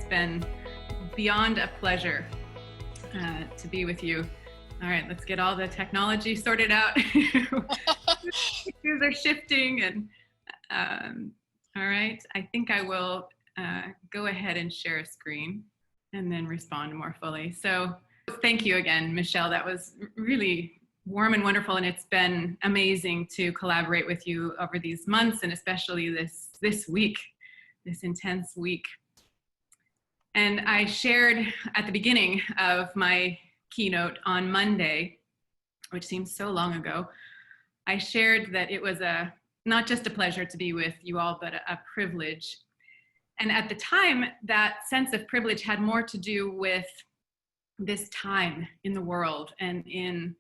been beyond a pleasure to be with you. All right, let's get all the technology sorted out. Things are shifting, and all right, I think I will go ahead and share a screen and then respond more fully. So thank you again, Michelle. That was really warm and wonderful, and it's been amazing to collaborate with you over these months, and especially this week, this intense week. And I shared at the beginning of my keynote on Monday, which seems so long ago, I shared that it was not just a pleasure to be with you all, but a privilege. And at the time, that sense of privilege had more to do with this time in the world and in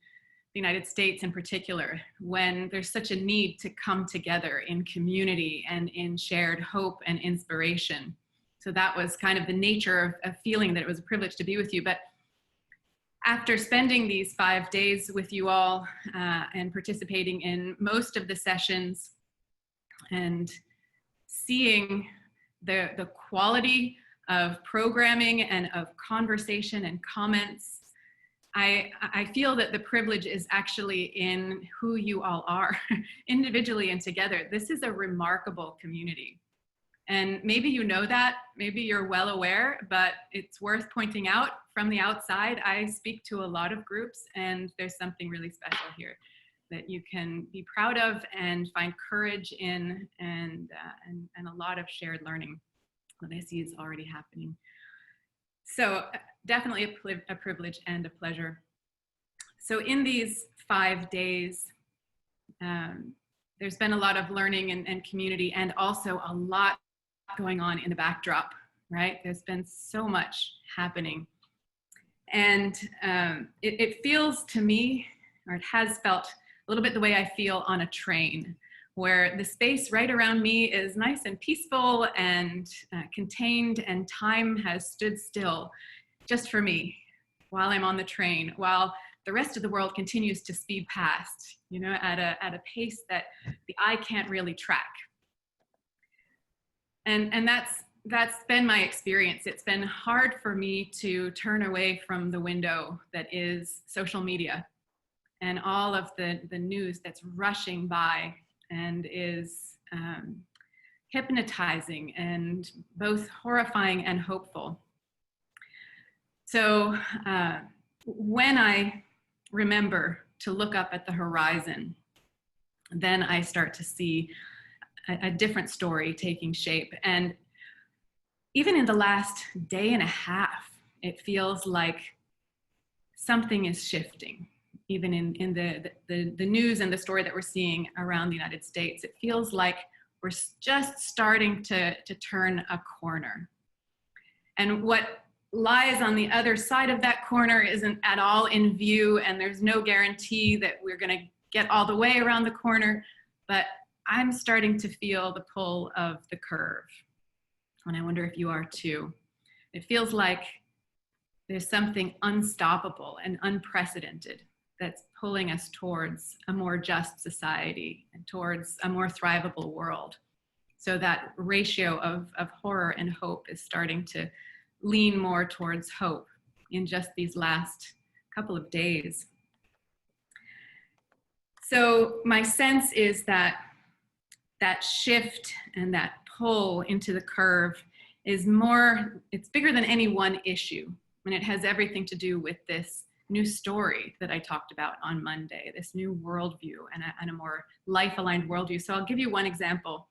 the United States in particular, when there's such a need to come together in community and in shared hope and inspiration. So that was kind of the nature of feeling that it was a privilege to be with you. But after spending these 5 days with you all and participating in most of the sessions and seeing the quality of programming and of conversation and comments, I feel that the privilege is actually in who you all are, individually and together. This is a remarkable community. And maybe you know that, maybe you're well aware, but it's worth pointing out from the outside. I speak to a lot of groups, and there's something really special here that you can be proud of and find courage in, and a lot of shared learning that I see is already happening. So definitely a privilege and a pleasure. So in these 5 days, there's been a lot of learning and community, and also a lot going on in the backdrop, right? There's been so much happening. And it feels to me, or it has felt a little bit the way I feel on a train, where the space right around me is nice and peaceful and contained, and time has stood still just for me while I'm on the train, while the rest of the world continues to speed past, you know, at a pace that the eye can't really track. And that's been my experience. It's been hard for me to turn away from the window that is social media and all of the news that's rushing by and is hypnotizing and both horrifying and hopeful. So when I remember to look up at the horizon, then I start to see a different story taking shape. And even in the last day and a half, it feels like something is shifting. Even in the news and the story that we're seeing around the United States, it feels like we're just starting to turn a corner. And what lies on the other side of that corner isn't at all in view, and there's no guarantee that we're going to get all the way around the corner, but I'm starting to feel the pull of the curve. And I wonder if you are too. It feels like there's something unstoppable and unprecedented that's pulling us towards a more just society and towards a more thrivable world. So that ratio of horror and hope is starting to lean more towards hope in just these last couple of days. So my sense is that shift and that pull into the curve is it's bigger than any one issue. And it has everything to do with this new story that I talked about on Monday, this new worldview and a more life-aligned worldview. So I'll give you one example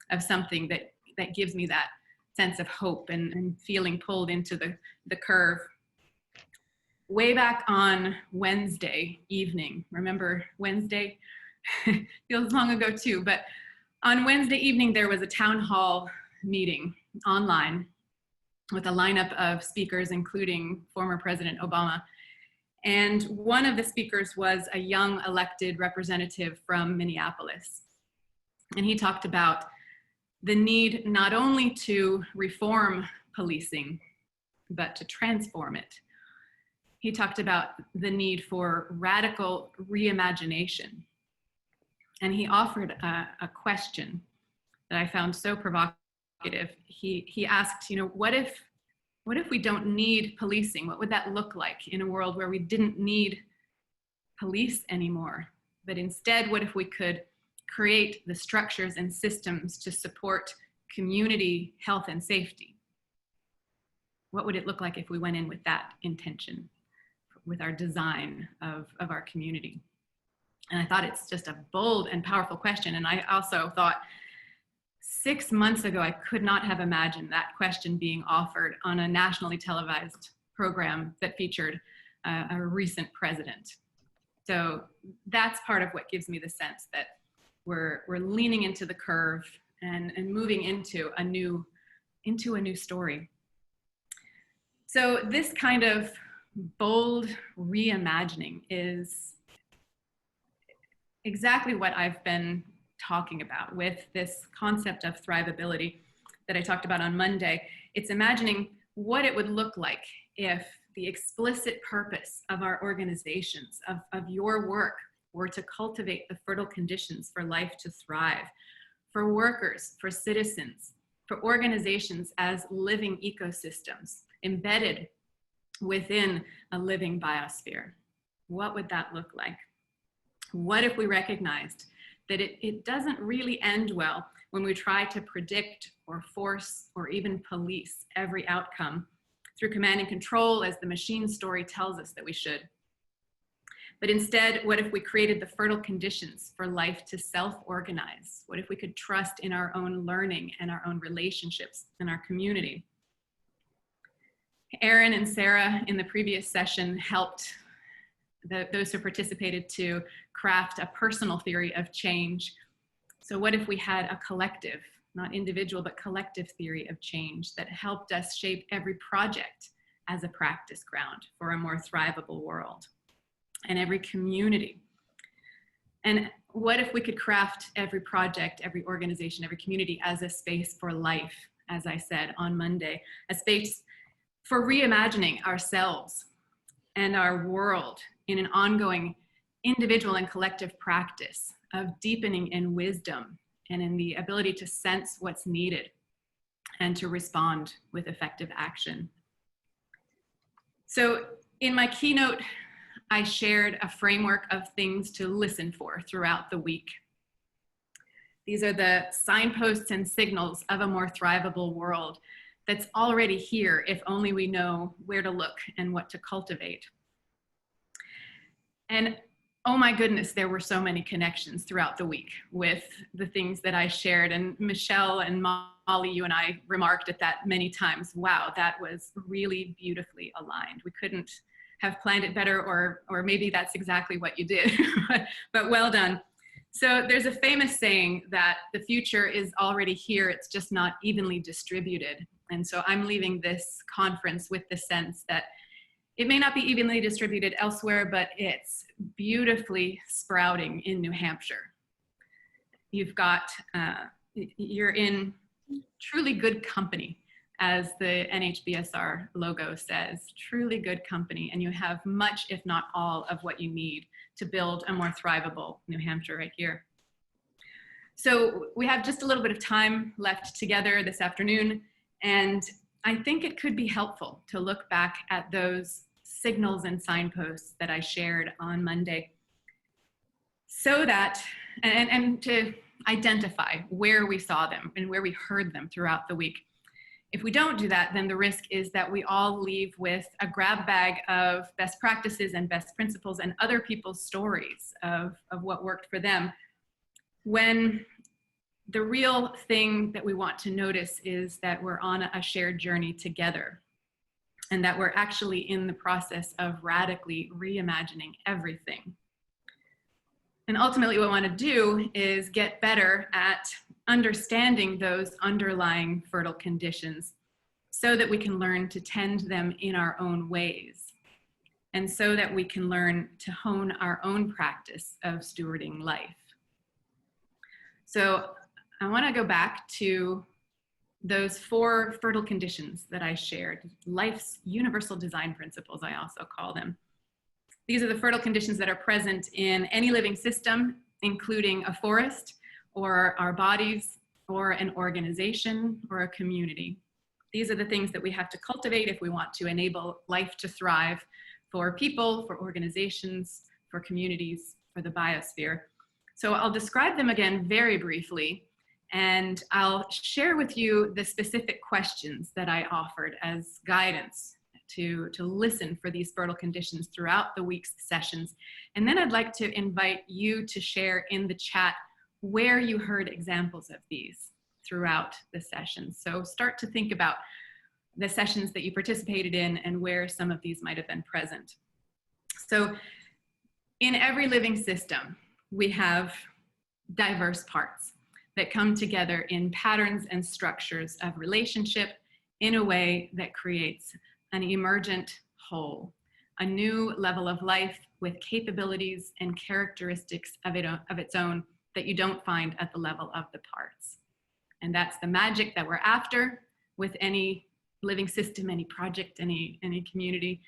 of something that gives me that sense of hope and feeling pulled into the curve. Way back on Wednesday evening, remember Wednesday? Feels long ago too, but on Wednesday evening, there was a town hall meeting online with a lineup of speakers, including former President Obama. And one of the speakers was a young elected representative from Minneapolis. And he talked about the need not only to reform policing, but to transform it. He talked about the need for radical reimagination. And he offered a question that I found so provocative. He asked, what if What if we don't need policing? What would that look like in a world where we didn't need police anymore? But instead, what if we could create the structures and systems to support community health and safety? What would it look like if we went in with that intention, with our design of our community? And I thought it's just a bold and powerful question. And I also thought 6 months ago, I could not have imagined that question being offered on a nationally televised program that featured a recent president. So that's part of what gives me the sense that we're leaning into the curve and moving into a new story. So this kind of bold reimagining is exactly what I've been talking about with this concept of thrivability that I talked about on Monday. It's imagining what it would look like if the explicit purpose of our organizations, of your work, were to cultivate the fertile conditions for life to thrive, for workers, for citizens, for organizations as living ecosystems embedded within a living biosphere. What would that look like? What if we recognized that it doesn't really end well when we try to predict or force or even police every outcome through command and control as the machine story tells us that we should? But instead, what if we created the fertile conditions for life to self-organize? What if we could trust in our own learning and our own relationships in our community? Aaron and Sarah in the previous session helped those who participated to craft a personal theory of change. So what if we had a collective, not individual, but collective theory of change that helped us shape every project as a practice ground for a more thrivable world, and every community? And what if we could craft every project, every organization, every community as a space for life, as I said on Monday, a space for reimagining ourselves and our world in an ongoing individual and collective practice of deepening in wisdom and in the ability to sense what's needed and to respond with effective action. So in my keynote, I shared a framework of things to listen for throughout the week. These are the signposts and signals of a more thrivable world that's already here if only we know where to look and what to cultivate. And oh my goodness, there were so many connections throughout the week with the things that I shared. And Michelle and Molly, you and I remarked at that many times. Wow, that was really beautifully aligned. We couldn't have planned it better, or maybe that's exactly what you did, but well done. So there's a famous saying that the future is already here, it's just not evenly distributed. And so I'm leaving this conference with the sense that it may not be evenly distributed elsewhere, but it's beautifully sprouting in New Hampshire. You've got, you're in truly good company, as the NHBSR logo says, truly good company, and you have much, if not all, of what you need to build a more thrivable New Hampshire right here. So we have just a little bit of time left together this afternoon, and I think it could be helpful to look back at those signals and signposts that I shared on Monday, so that, and to identify where we saw them and where we heard them throughout the week. If we don't do that, then the risk is that we all leave with a grab bag of best practices and best principles and other people's stories of what worked for them, when the real thing that we want to notice is that we're on a shared journey together, and that we're actually in the process of radically reimagining everything. And ultimately what we want to do is get better at understanding those underlying fertile conditions so that we can learn to tend them in our own ways, and so that we can learn to hone our own practice of stewarding life. So I want to go back to those 4 fertile conditions that I shared, life's universal design principles, I also call them. These are the fertile conditions that are present in any living system, including a forest, or our bodies, or an organization, or a community. These are the things that we have to cultivate if we want to enable life to thrive for people, for organizations, for communities, for the biosphere. So I'll describe them again very briefly, and I'll share with you the specific questions that I offered as guidance to listen for these fertile conditions throughout the week's sessions. And then I'd like to invite you to share in the chat where you heard examples of these throughout the sessions. So start to think about the sessions that you participated in and where some of these might have been present. So in every living system, we have diverse parts that come together in patterns and structures of relationship in a way that creates an emergent whole, a new level of life with capabilities and characteristics of its own that you don't find at the level of the parts. And that's the magic that we're after with any living system, any project, any community,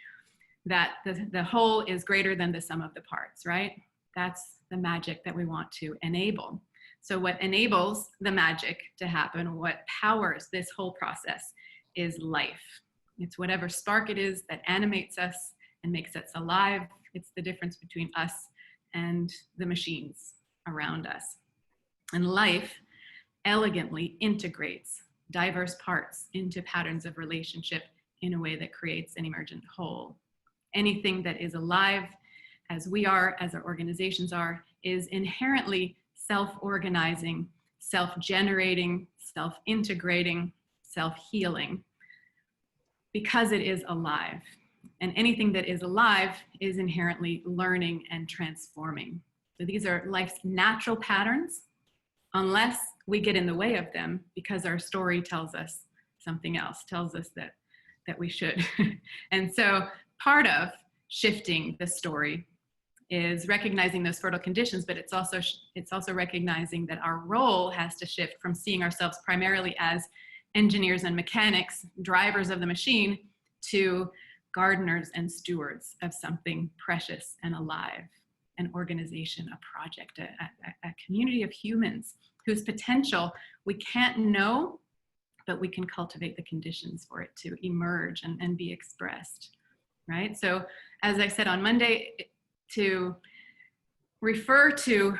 that the whole is greater than the sum of the parts, right? That's the magic that we want to enable. So what enables the magic to happen, what powers this whole process, is life. It's whatever spark it is that animates us and makes us alive. It's the difference between us and the machines around us. And life elegantly integrates diverse parts into patterns of relationship in a way that creates an emergent whole. Anything that is alive, as we are, as our organizations are, is inherently self-organizing, self-generating, self-integrating, self-healing, because it is alive. And anything that is alive is inherently learning and transforming. So these are life's natural patterns, unless we get in the way of them because our story tells us something else, tells us that we should. And so part of shifting the story is recognizing those fertile conditions, but it's also recognizing that our role has to shift from seeing ourselves primarily as engineers and mechanics, drivers of the machine, to gardeners and stewards of something precious and alive, an organization, a project, a community of humans whose potential we can't know, but we can cultivate the conditions for it to emerge and be expressed, right? So as I said on Monday, to refer to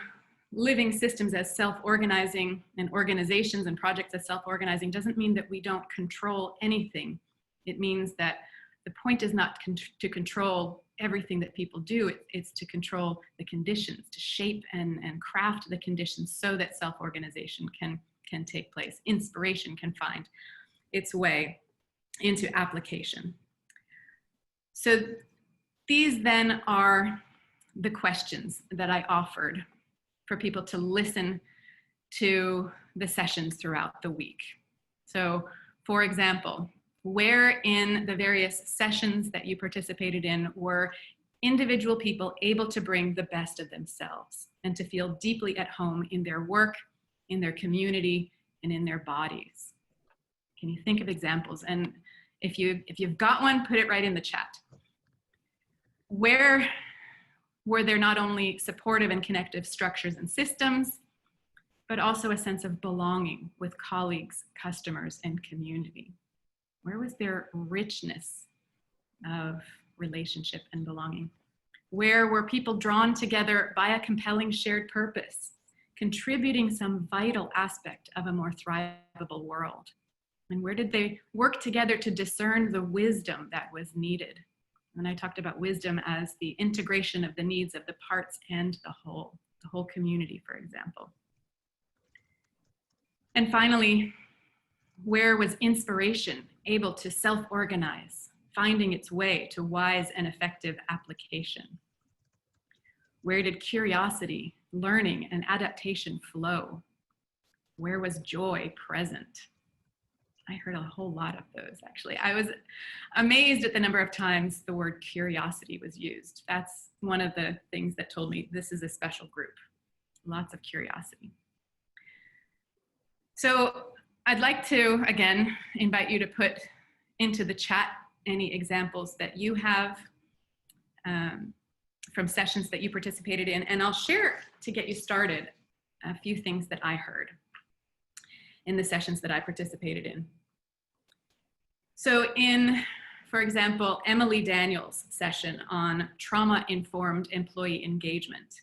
living systems as self-organizing and organizations and projects as self-organizing doesn't mean that we don't control anything. It means that the point is not to control everything that people do, it's to control the conditions, to shape and craft the conditions so that self-organization can take place. Inspiration can find its way into application. So these then are the questions that I offered for people to listen to the sessions throughout the week. So for example, where in the various sessions that you participated in were individual people able to bring the best of themselves and to feel deeply at home in their work, in their community, and in their bodies? Can you think of examples? And if you've got one, put it right in the chat. Where were there not only supportive and connective structures and systems, but also a sense of belonging with colleagues, customers, and community? Where was there richness of relationship and belonging? Where were people drawn together by a compelling shared purpose, contributing some vital aspect of a more thrivable world? And where did they work together to discern the wisdom that was needed? And I talked about wisdom as the integration of the needs of the parts and the whole community, for example. And finally, where was inspiration able to self-organize, finding its way to wise and effective application? Where did curiosity, learning, and adaptation flow? Where was joy present? I heard a whole lot of those, actually. I was amazed at the number of times the word curiosity was used. That's one of the things that told me this is a special group. Lots of curiosity. So I'd like to, again, invite you to put into the chat any examples that you have from sessions that you participated in, and I'll share, to get you started, a few things that I heard in the sessions that I participated in. So for example, Emily Daniels' session on trauma-informed employee engagement,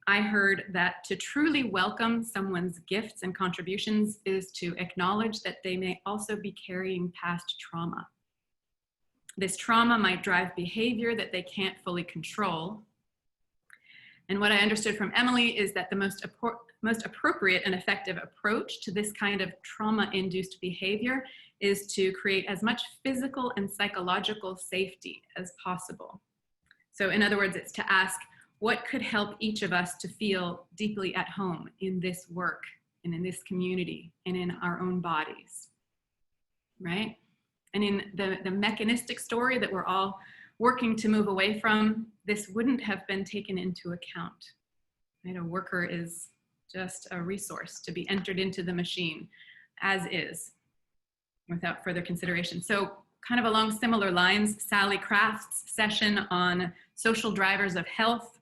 I heard that to truly welcome someone's gifts and contributions is to acknowledge that they may also be carrying past trauma. This trauma might drive behavior that they can't fully control. And what I understood from Emily is that the most appropriate and effective approach to this kind of trauma-induced behavior is to create as much physical and psychological safety as possible. So in other words, it's to ask, what could help each of us to feel deeply at home in this work and in this community and in our own bodies, right? And in the mechanistic story that we're all working to move away from, this wouldn't have been taken into account. Right? A worker is just a resource to be entered into the machine as is, without further consideration. So kind of along similar lines, Sally Craft's session on social drivers of health.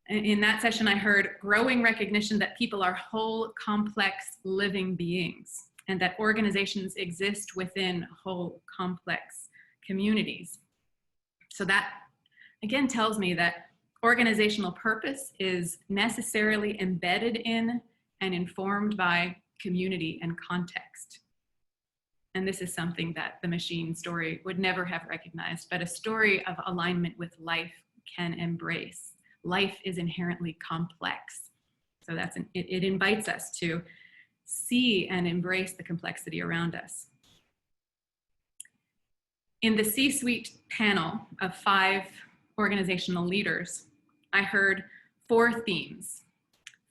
In that session, I heard growing recognition that people are whole, complex, living beings, and that organizations exist within whole, complex communities. So that, again, tells me that organizational purpose is necessarily embedded in and informed by community and context. And this is something that the machine story would never have recognized, but a story of alignment with life can embrace. Life is inherently complex. So it invites us to see and embrace the complexity around us. In the C-suite panel of 5 organizational leaders, I heard 4 themes,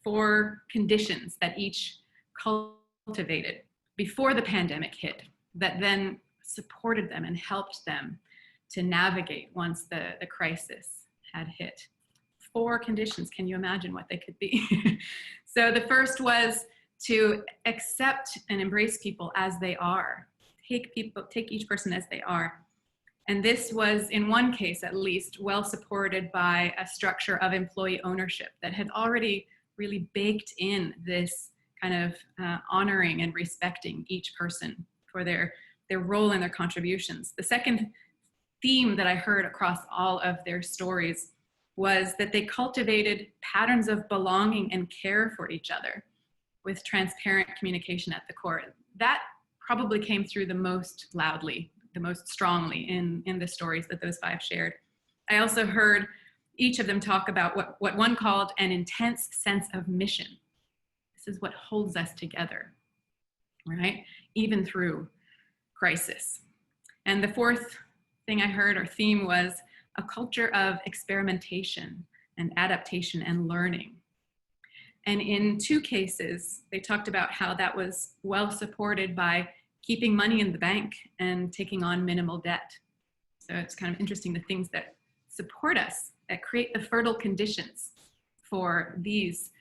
4 conditions that each cultivated before the pandemic hit, that then supported them and helped them to navigate once the crisis had hit. 4 conditions, can you imagine what they could be? So the first was to accept and embrace people as they are. Take each person as they are. And this was, in one case at least, well supported by a structure of employee ownership that had already really baked in this kind of honoring and respecting each person for their role and their contributions. The second theme that I heard across all of their stories was that they cultivated patterns of belonging and care for each other with transparent communication at the core. That probably came through the most loudly, the most strongly in the stories that those 5 shared. I also heard each of them talk about what one called an intense sense of mission. This is what holds us together, right? Even through crisis. And the fourth thing I heard, or theme, was a culture of experimentation and adaptation and learning. And in 2 cases, they talked about how that was well supported by keeping money in the bank and taking on minimal debt. So it's kind of interesting, the things that support us, that create the fertile conditions for these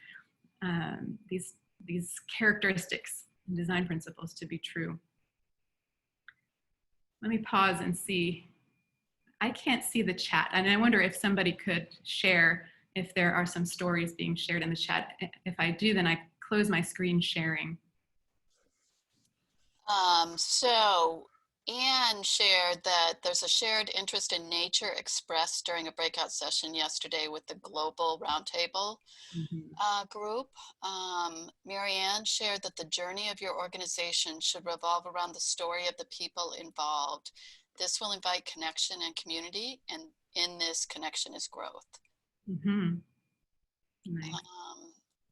characteristics and design principles to be true. Let me pause and see. I can't see the chat, and I wonder if somebody could share if there are some stories being shared in the chat. If I do, then I close my screen sharing. So Anne shared that there's a shared interest in nature expressed during a breakout session yesterday with the Global Roundtable group. Marianne shared that the journey of your organization should revolve around the story of the people involved. This will invite connection and community, and in this, connection is growth. Nice.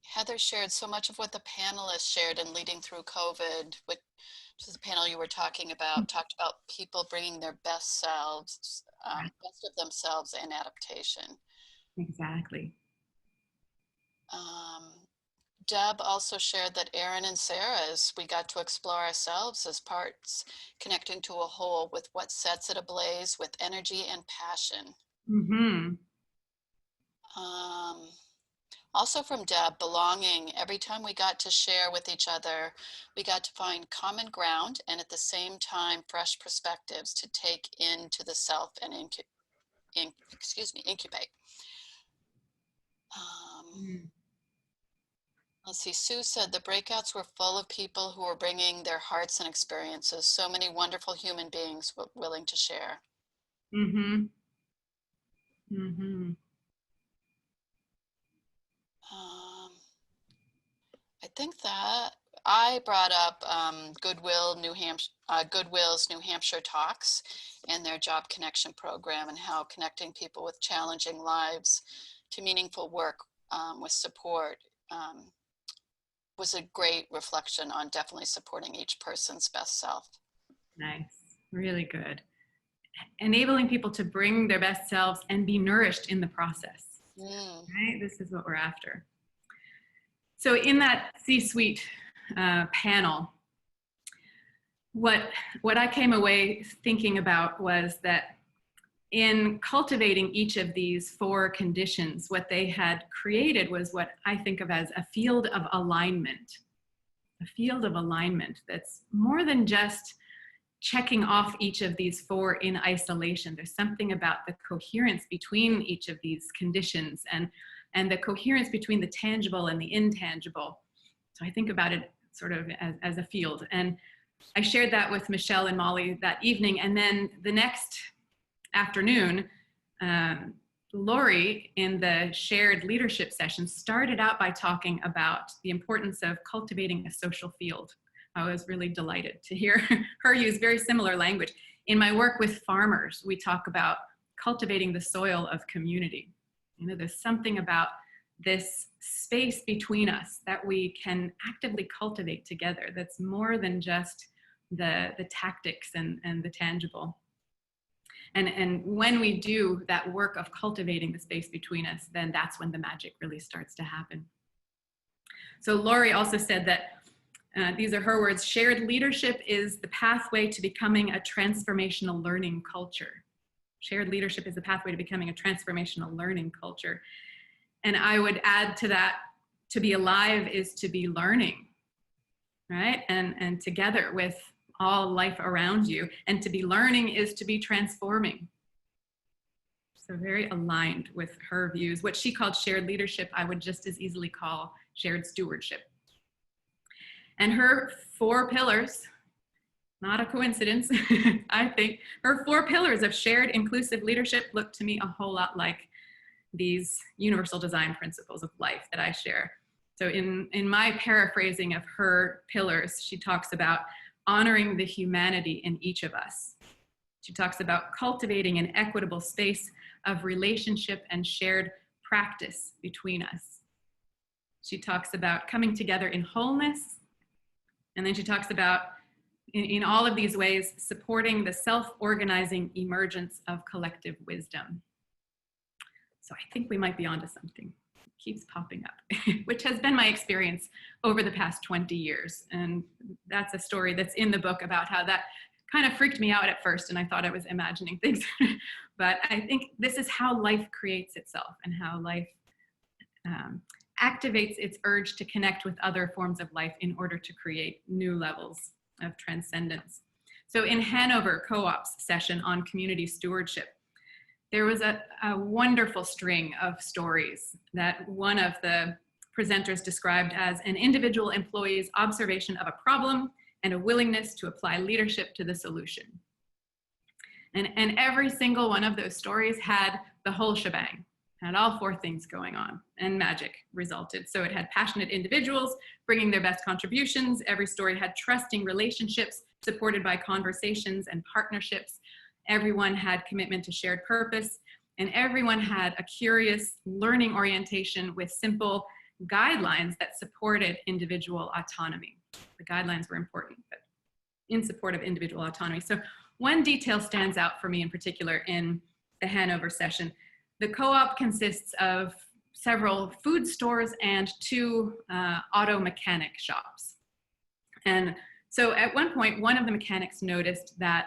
Heather shared so much of what the panelists shared in Leading Through COVID, which is the panel you were talking about, talked about people bringing their best selves, best of themselves, and adaptation. Exactly. Deb also shared that Erin and Sarah, as we got to explore ourselves as parts, connecting to a whole with what sets it ablaze with energy and passion. Also from Deb, belonging. Every time we got to share with each other, we got to find common ground and at the same time, fresh perspectives to take into the self and incubate. Let's see, Sue said the breakouts were full of people who were bringing their hearts and experiences. So many wonderful human beings willing to share. Mm-hmm. Mm-hmm. I think that I brought up Goodwill's New Hampshire Talks and their Job Connection program, and how connecting people with challenging lives to meaningful work with support was a great reflection on definitely supporting each person's best self. Nice. Really good. Enabling people to bring their best selves and be nourished in the process. Right? This is what we're after. So in that C-suite panel, what I came away thinking about was that in cultivating each of these 4 conditions, what they had created was what I think of as a field of alignment. A field of alignment that's more than just checking off each of these 4 in isolation. There's something about the coherence between each of these conditions, and the coherence between the tangible and the intangible. So I think about it sort of as a field. And I shared that with Michelle and Molly that evening. And then the next afternoon, Lori, in the shared leadership session, started out by talking about the importance of cultivating a social field. I was really delighted to hear her use very similar language. In my work with farmers, we talk about cultivating the soil of community. You know, there's something about this space between us that we can actively cultivate together that's more than just the tactics and the tangible. And when we do that work of cultivating the space between us, then that's when the magic really starts to happen. So Lori also said that, these are her words, shared leadership is the pathway to becoming a transformational learning culture. Shared leadership is the pathway to becoming a transformational learning culture. And I would add to that, to be alive is to be learning, right? And together with all life around you. And to be learning is to be transforming. So very aligned with her views. What she called shared leadership, I would just as easily call shared stewardship. And her 4 pillars, not a coincidence, I think, her 4 pillars of shared inclusive leadership look to me a whole lot like these universal design principles of life that I share. So in my paraphrasing of her pillars, she talks about honoring the humanity in each of us. She talks about cultivating an equitable space of relationship and shared practice between us. She talks about coming together in wholeness. And then she talks about, in all of these ways, supporting the self-organizing emergence of collective wisdom. So I think we might be onto something. It keeps popping up, which has been my experience over the past 20 years. And that's a story that's in the book about how that kind of freaked me out at first, and I thought I was imagining things. But I think this is how life creates itself, and how life activates its urge to connect with other forms of life in order to create new levels of transcendence. So in Hanover Co-op's session on community stewardship, there was a wonderful string of stories that one of the presenters described as an individual employee's observation of a problem and a willingness to apply leadership to the solution. And every single one of those stories had the whole shebang, had all 4 things going on, and magic resulted. So it had passionate individuals bringing their best contributions. Every story had trusting relationships supported by conversations and partnerships. Everyone had commitment to shared purpose, and everyone had a curious learning orientation with simple guidelines that supported individual autonomy. The guidelines were important, but in support of individual autonomy. So one detail stands out for me in particular in the Hanover session. The co-op consists of several food stores and 2 auto mechanic shops. And so at one point, one of the mechanics noticed that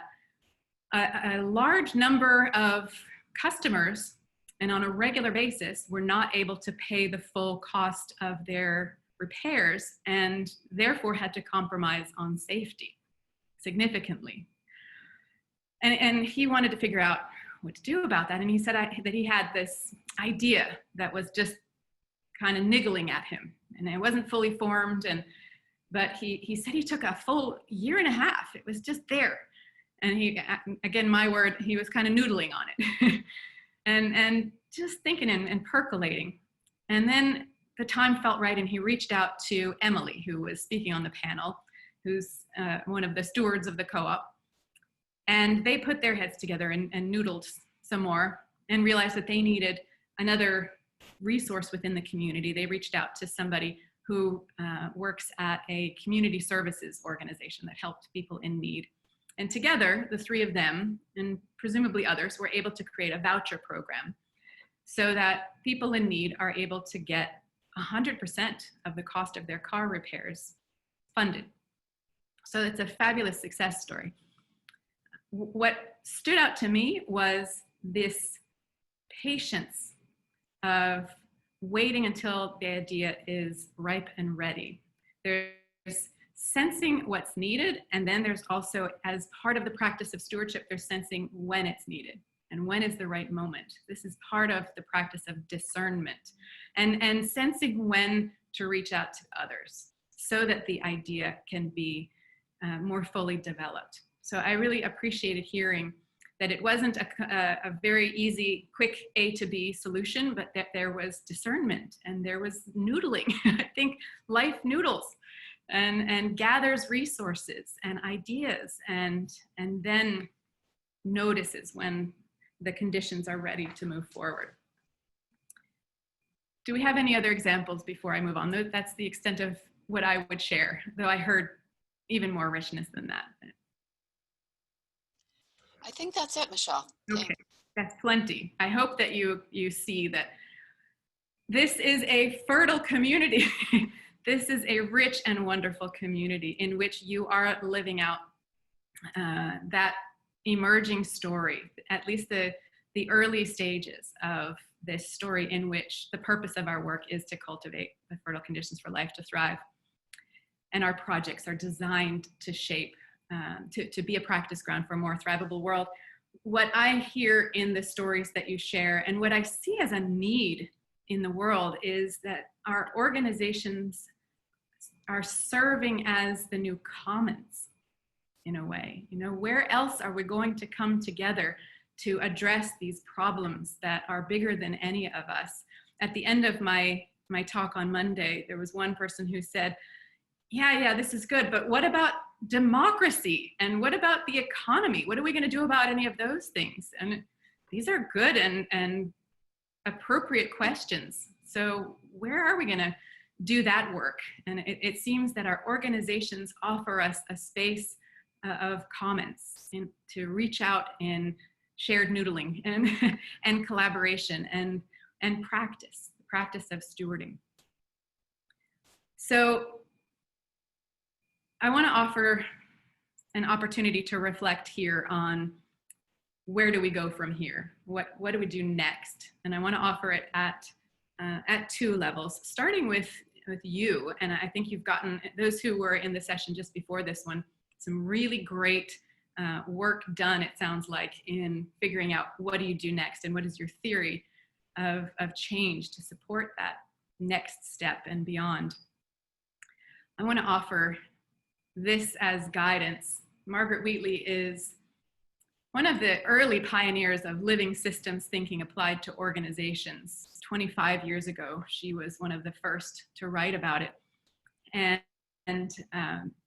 a large number of customers, and on a regular basis, were not able to pay the full cost of their repairs, and therefore had to compromise on safety significantly. And he wanted to figure out what to do about that. And he said that he had this idea that was just kind of niggling at him. and it wasn't fully formed. But he said he took a full year and a half. It was just there. And he, again, my word, he was kind of noodling on it and just thinking and percolating. And then the time felt right, and he reached out to Emily, who was speaking on the panel, who's one of the stewards of the co-op. And they put their heads together and noodled some more and realized that they needed another resource within the community. They reached out to somebody who works at a community services organization that helped people in need. And together, the three of them, and presumably others, were able to create a voucher program so that people in need are able to get 100% of the cost of their car repairs funded. So it's a fabulous success story. What stood out to me was this patience of waiting until the idea is ripe and ready. There's sensing what's needed, and then there's also, as part of the practice of stewardship, there's sensing when it's needed and when is the right moment. This is part of the practice of discernment and sensing when to reach out to others so that the idea can be more fully developed. So I really appreciated hearing that it wasn't a very easy, quick A to B solution, but that there was discernment and there was noodling. I think life noodles and gathers resources and ideas and then notices when the conditions are ready to move forward. Do we have any other examples before I move on? That's the extent of what I would share, though I heard even more richness than that. I think that's it, Michelle. Okay, that's plenty. I hope that you see that this is a fertile community. This is a rich and wonderful community in which you are living out that emerging story, at least the early stages of this story, in which the purpose of our work is to cultivate the fertile conditions for life to thrive. And our projects are designed to shape, to be a practice ground for a more thrivable world. What I hear in the stories that you share, and what I see as a need in the world, is that our organizations are serving as the new commons in a way. You know, where else are we going to come together to address these problems that are bigger than any of us? At the end of my talk on Monday, there was one person who said, yeah, this is good, but what about democracy? And what about the economy? What are we going to do about any of those things? And these are good and appropriate questions. So where are we going to do that work? And it seems that our organizations offer us a space of commons to reach out in shared noodling and collaboration and practice, the practice of stewarding. So I want to offer an opportunity to reflect here on where do we go from here? What do we do next? And I want to offer it at two levels, starting with you. And I think you've gotten, those who were in the session just before this one, some really great work done, it sounds like, in figuring out what do you do next and what is your theory of change to support that next step and beyond. I want to offer this as guidance. Margaret Wheatley is one of the early pioneers of living systems thinking applied to organizations. 25 years ago, she was one of the first to write about it. And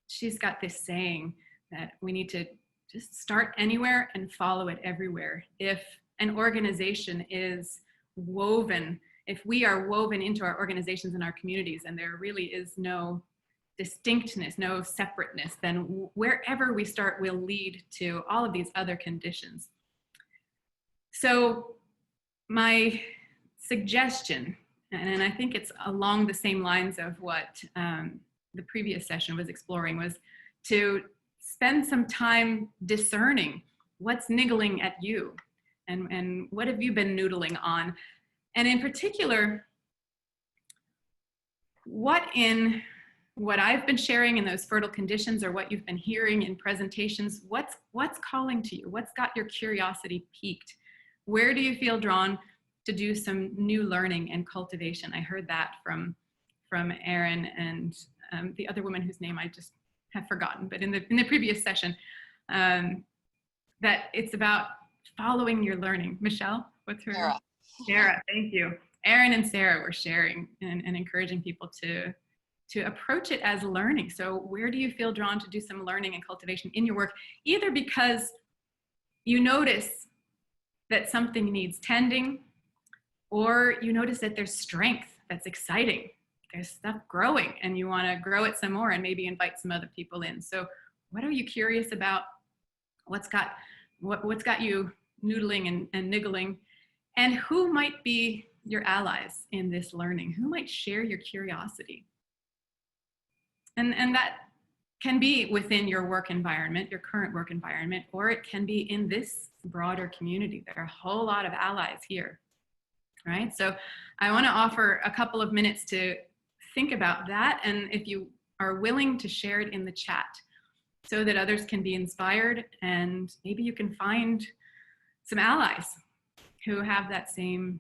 she's got this saying that we need to just start anywhere and follow it everywhere. If an organization is woven, if we are woven into our organizations and our communities, and there really is no distinctness, no separateness, then wherever we start will lead to all of these other conditions. So my suggestion, and I think it's along the same lines of what the previous session was exploring, was to spend some time discerning what's niggling at you and what have you been noodling on. And in particular, what in what I've been sharing in those fertile conditions, or what you've been hearing in presentations, what's calling to you? What's got your curiosity piqued? Where do you feel drawn to do some new learning and cultivation? I heard that from from Erin and the other woman whose name I just have forgotten, but in the previous session, that it's about following your learning. Michelle, what's her name? Sarah, thank you. Erin and Sarah were sharing and encouraging people to approach it as learning. So where do you feel drawn to do some learning and cultivation in your work? Either because you notice that something needs tending, or you notice that there's strength that's exciting. There's stuff growing and you want to grow it some more and maybe invite some other people in. So what are you curious about? What's got you noodling and niggling? And who might be your allies in this learning? Who might share your curiosity? And that can be within your work environment, your current work environment, or it can be in this broader community. There are a whole lot of allies here, right? So I want to offer a couple of minutes to think about that. And if you are willing to share it in the chat so that others can be inspired, and maybe you can find some allies who have that same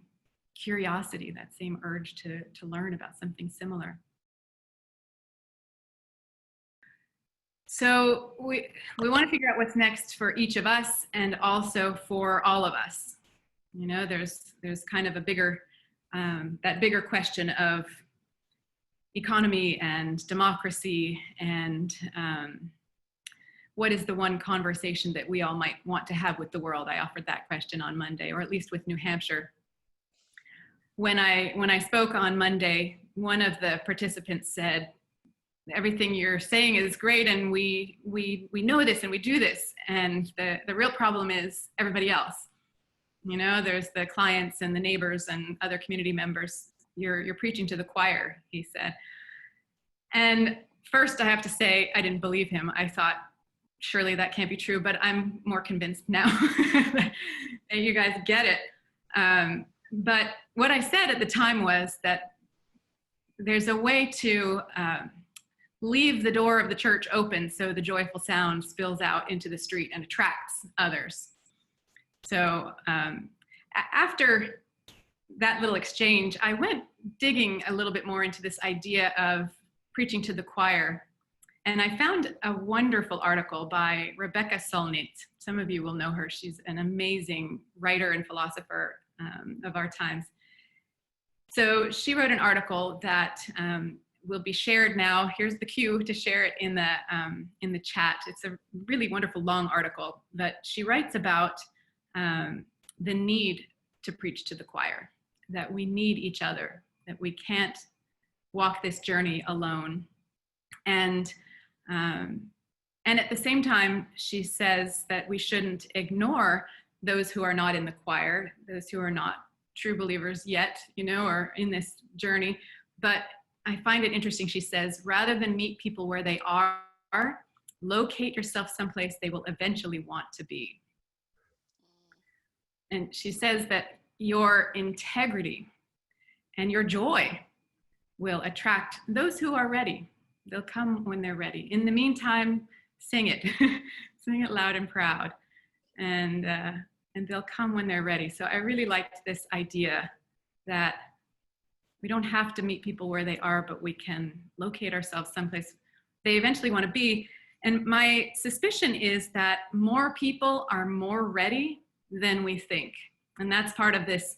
curiosity, that same urge to learn about something similar. So we want to figure out what's next for each of us and also for all of us. You know, there's kind of a bigger, that bigger question of economy and democracy and what is the one conversation that we all might want to have with the world? I offered that question on Monday, or at least with New Hampshire. When I spoke on Monday, one of the participants said, everything you're saying is great, and we know this and we do this, and the real problem is everybody else. You know, there's the clients and the neighbors and other community members. You're preaching to the choir, he said. And first I have to say, I didn't believe him. I thought, surely that can't be true, but I'm more convinced now that you guys get it. But what I said at the time was that there's a way to leave the door of the church open so the joyful sound spills out into the street and attracts others. So after that little exchange, I went digging a little bit more into this idea of preaching to the choir. And I found a wonderful article by Rebecca Solnit. Some of you will know her. She's an amazing writer and philosopher of our times. So she wrote an article that will be shared now. Here's the cue to share it in the chat. It's a really wonderful long article, but she writes about the need to preach to the choir, that we need each other, that we can't walk this journey alone. And at the same time, she says that we shouldn't ignore those who are not in the choir, those who are not true believers yet, you know, or in this journey. But I find it interesting, she says, rather than meet people where they are, locate yourself someplace they will eventually want to be. And she says that your integrity and your joy will attract those who are ready. They'll come when they're ready. In the meantime, sing it. Sing it loud and proud. And they'll come when they're ready. So I really liked this idea that we don't have to meet people where they are, but we can locate ourselves someplace they eventually want to be. And my suspicion is that more people are more ready than we think. And that's part of this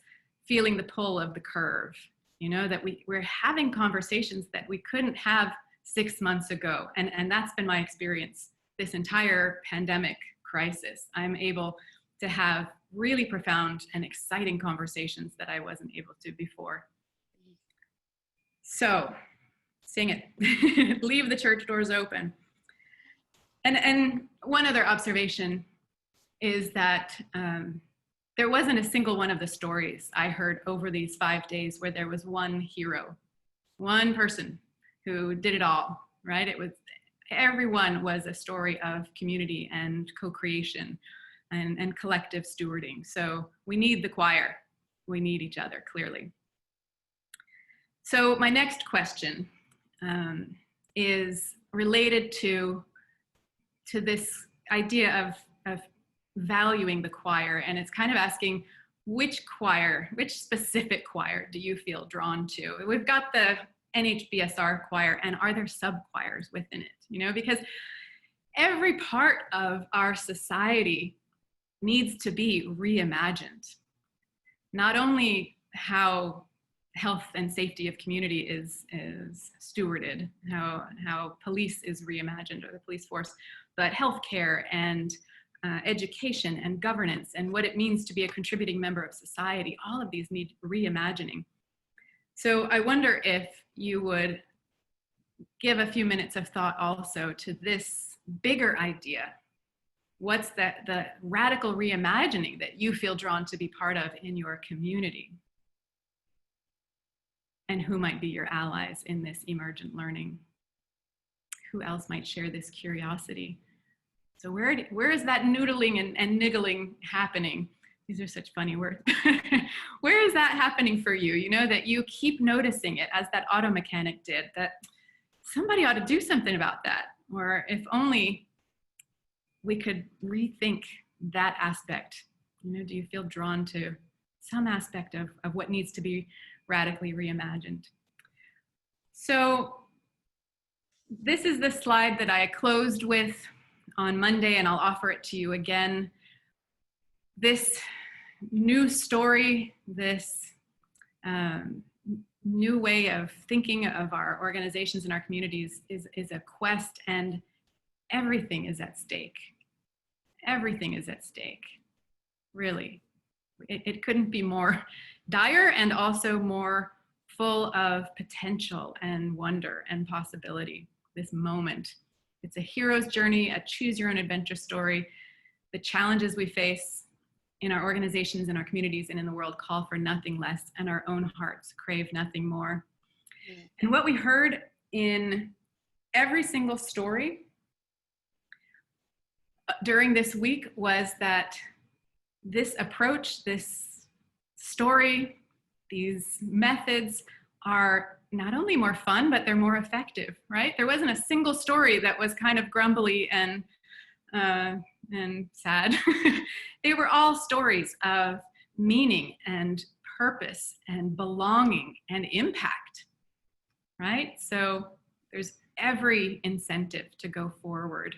feeling the pull of the curve, you know, that we're having conversations that we couldn't have 6 months ago. And that's been my experience this entire pandemic crisis. I'm able to have really profound and exciting conversations that I wasn't able to before. So sing it. Leave the church doors open. And one other observation is that there wasn't a single one of the stories I heard over these 5 days where there was one hero, one person who did it all, right? Everyone was a story of community and co-creation and collective stewarding. So we need the choir. We need each other, clearly. So my next question is related to this idea of valuing the choir, and it's kind of asking which specific choir do you feel drawn to? We've got the NHBSR choir, and are there sub-choirs within it? You know, because every part of our society needs to be reimagined. Not only how health and safety of community is stewarded, how police is reimagined, or the police force, but healthcare and education and governance and what it means to be a contributing member of society. All of these need reimagining. So I wonder if you would give a few minutes of thought also to this bigger idea. What's the radical reimagining that you feel drawn to be part of in your community? And who might be your allies in this emergent learning? Who else might share this curiosity? So where is that noodling and niggling happening? These are such funny words. Where is that happening for you? You know, that you keep noticing it, as that auto mechanic did, that somebody ought to do something about that. Or if only we could rethink that aspect. You know, do you feel drawn to some aspect of what needs to be radically reimagined? So this is the slide that I closed with on Monday, and I'll offer it to you again. This new story, this new way of thinking of our organizations and our communities is a quest, and everything is at stake. Everything is at stake, really. It couldn't be more dire and also more full of potential and wonder and possibility, this moment. It's a hero's journey, a choose your own adventure story. The challenges we face in our organizations, in our communities, and in the world call for nothing less, and our own hearts crave nothing more. And what we heard in every single story during this week was that this approach, this story, these methods are not only more fun, but they're more effective, right? There wasn't a single story that was kind of grumbly and sad. They were all stories of meaning and purpose and belonging and impact, right? So there's every incentive to go forward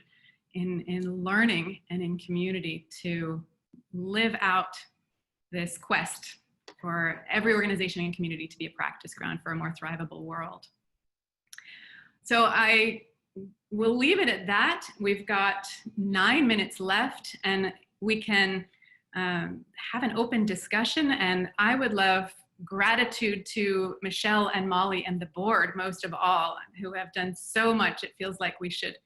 in learning and in community to live out this quest for every organization and community to be a practice ground for a more thrivable world. So I will leave it at that. We've got 9 minutes left, and we can have an open discussion, and I would love gratitude to Michelle and Molly and the board, most of all, who have done so much. It feels like we should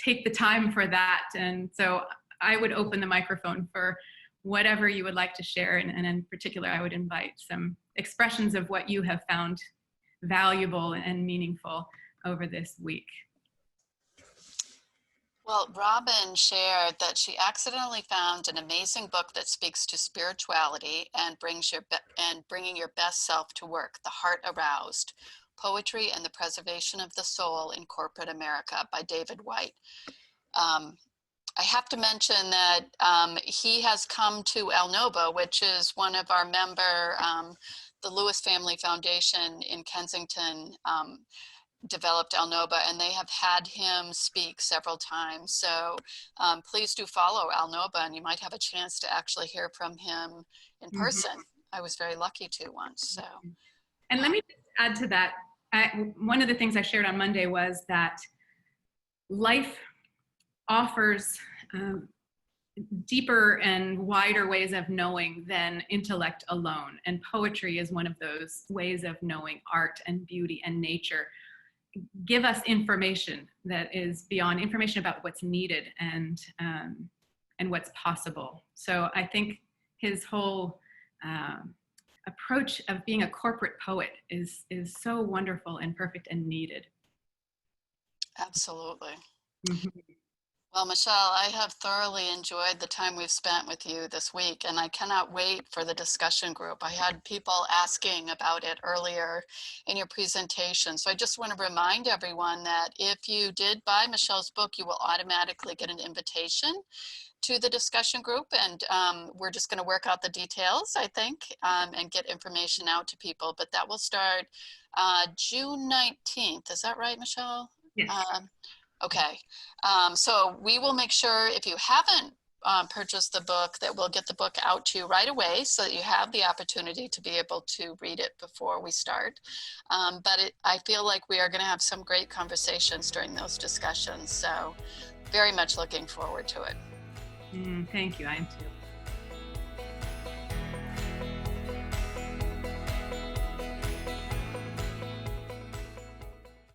take the time for that. And so I would open the microphone for whatever you would like to share. And in particular, I would invite some expressions of what you have found valuable and meaningful over this week. Well, Robin shared that she accidentally found an amazing book that speaks to spirituality and bringing your best self to work, The Heart Aroused, Poetry and the Preservation of the Soul in Corporate America by David White. I have to mention that he has come to El Noba, which is one of our member, the Lewis Family Foundation in Kensington developed El Noba, and they have had him speak several times. So please do follow El Noba, and you might have a chance to actually hear from him in person. I was very lucky to once. So, and let me just add to that. One of the things I shared on Monday was that life offers deeper and wider ways of knowing than intellect alone. And poetry is one of those ways of knowing. Art and beauty and nature give us information that is beyond information about what's needed and what's possible. So I think his whole approach of being a corporate poet is so wonderful and perfect and needed. Absolutely. Well, Michelle, I have thoroughly enjoyed the time we've spent with you this week, and I cannot wait for the discussion group. I had people asking about it earlier in your presentation. So I just want to remind everyone that if you did buy Michelle's book, you will automatically get an invitation to the discussion group. And we're just going to work out the details, I think, and get information out to people. But that will start June 19th. Is that right, Michelle? Yes. Okay, so we will make sure if you haven't purchased the book that we'll get the book out to you right away so that you have the opportunity to be able to read it before we start. But I feel like we are going to have some great conversations during those discussions. So very much looking forward to it. Thank you. I am too.